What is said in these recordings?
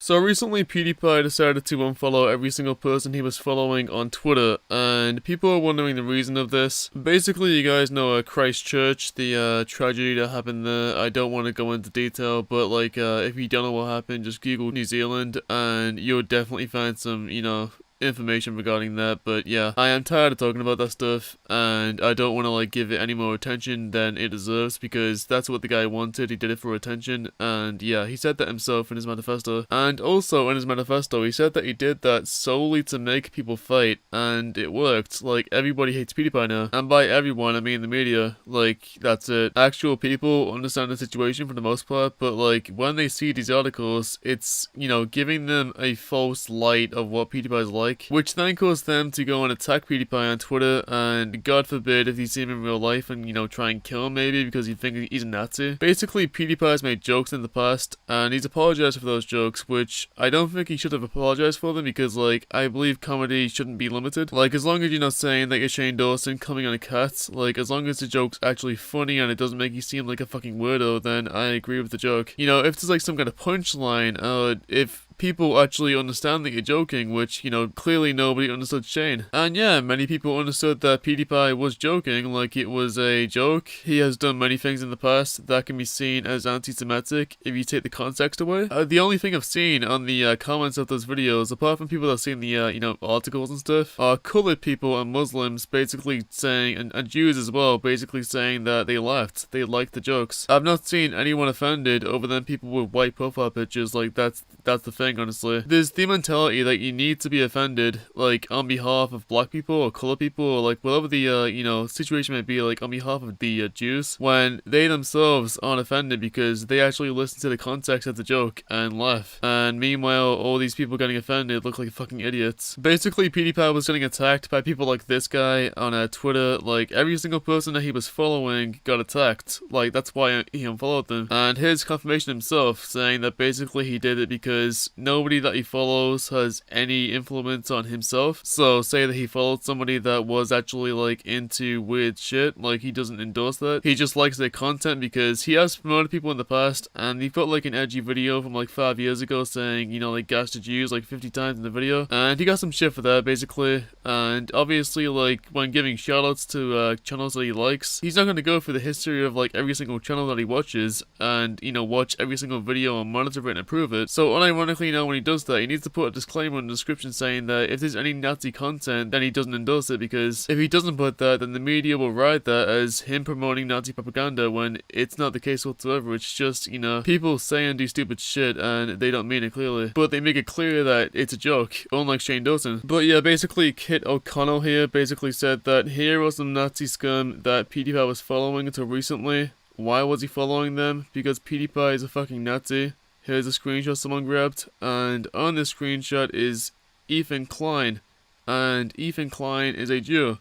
So recently PewDiePie decided to unfollow every single person he was following on Twitter, and people are wondering the reason of this. Basically, you guys know Christchurch, the tragedy that happened there. I don't want to go into detail, but if you don't know what happened, just Google New Zealand and you'll definitely find some, information regarding that. But yeah, I am tired of talking about that stuff, and I don't want to give it any more attention than it deserves, because that's what the guy wanted. He did it for attention, and yeah, he said that himself in his manifesto. And also in his manifesto, he said that he did that solely to make people fight, and it worked. Everybody hates PewDiePie now, and by everyone I mean the media. That's it. Actual people understand the situation for the most part, but when they see these articles, it's giving them a false light of what PewDiePie is like, which then caused them to go and attack PewDiePie on Twitter, and God forbid if you see him in real life and try and kill him maybe because you think he's a Nazi. Basically, PewDiePie has made jokes in the past, and he's apologized for those jokes, which I don't think he should have apologized for them, because I believe comedy shouldn't be limited. As long as you're not saying that you're Shane Dawson coming on a cat, as long as the joke's actually funny and it doesn't make you seem like a fucking weirdo, then I agree with the joke. If there's some kind of punchline, if people actually understand that you're joking, which, clearly nobody understood Shane. And yeah, many people understood that PewDiePie was joking, it was a joke. He has done many things in the past that can be seen as anti-Semitic if you take the context away. The only thing I've seen on the comments of those videos, apart from people that have seen the, articles and stuff, are colored people and Muslims basically saying, and Jews as well, basically saying that they laughed, they liked the jokes. I've not seen anyone offended other than people with white profile pictures. That's the thing, honestly. There's the mentality that you need to be offended, on behalf of black people or color people, or whatever the, situation may be, on behalf of the Jews, when they themselves aren't offended because they actually listen to the context of the joke and laugh. And meanwhile, all these people getting offended look like fucking idiots. Basically, PewDiePie was getting attacked by people like this guy on Twitter. Every single person that he was following got attacked. That's why he unfollowed them. And his confirmation himself, saying that basically he did it because nobody that he follows has any influence on himself. So say that he followed somebody that was actually into weird shit, he doesn't endorse that. He just likes their content because he has promoted people in the past, and he put an edgy video from 5 years ago saying, gash the Jews 50 times in the video, and he got some shit for that basically. And obviously when giving shoutouts to channels that he likes, he's not going to go through the history of every single channel that he watches and watch every single video and monitor it and approve it. So unironically, when he does that, he needs to put a disclaimer in the description saying that if there's any Nazi content, then he doesn't endorse it, because if he doesn't put that, then the media will write that as him promoting Nazi propaganda, when it's not the case whatsoever. It's just, people say and do stupid shit and they don't mean it clearly, but they make it clear that it's a joke, unlike Shane Dawson. But yeah, basically Kit O'Connell here basically said that here was some Nazi scum that PewDiePie was following until recently. Why was he following them? Because PewDiePie is a fucking Nazi. Here's a screenshot someone grabbed, and on this screenshot is Ethan Klein, and Ethan Klein is a Jew.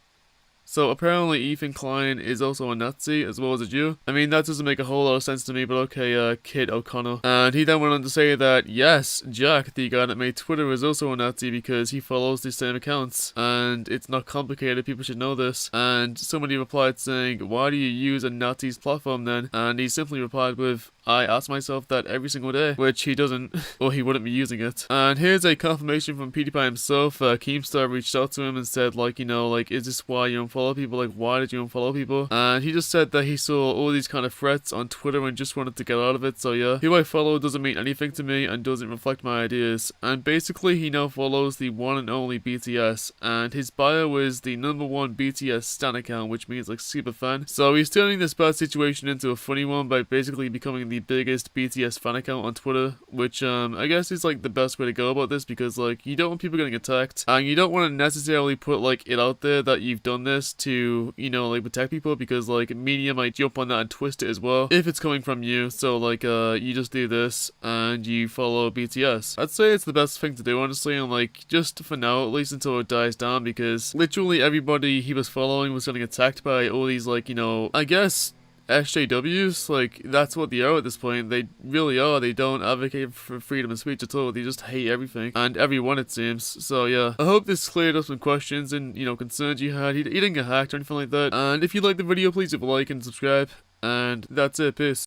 So apparently Ethan Klein is also a Nazi as well as a Jew. I mean, that doesn't make a whole lot of sense to me, but okay, Kid O'Connell. And he then went on to say that, yes, Jack, the guy that made Twitter, is also a Nazi because he follows the same accounts. And it's not complicated, people should know this. And somebody replied saying, why do you use a Nazi's platform then? And he simply replied with, I ask myself that every single day, which he doesn't, or he wouldn't be using it. And here's a confirmation from PewDiePie himself. Keemstar reached out to him and said, is this why you unfollow people? Why did you unfollow people? And he just said that he saw all these kind of threats on Twitter and just wanted to get out of it. So yeah, who I follow doesn't mean anything to me and doesn't reflect my ideas. And basically, he now follows the one and only BTS, and his bio is the #1 BTS stan account, which means super fan. So he's turning this bad situation into a funny one by basically becoming the biggest BTS fan account on Twitter, which I guess is the best way to go about this, because you don't want people getting attacked, and you don't want to necessarily put it out there that you've done this to protect people, because media might jump on that and twist it as well if it's coming from you. So you just do this and you follow BTS. I'd say it's the best thing to do, honestly, and just for now, at least until it dies down, because literally everybody he was following was getting attacked by all these I guess SJWs, that's what they are at this point. They really are. They don't advocate for freedom of speech at all. They just hate everything and everyone, it seems. So yeah, I hope this cleared up some questions and, concerns you had. He didn't get hacked or anything like that. And if you liked the video, please leave a like and subscribe. And that's it. Peace.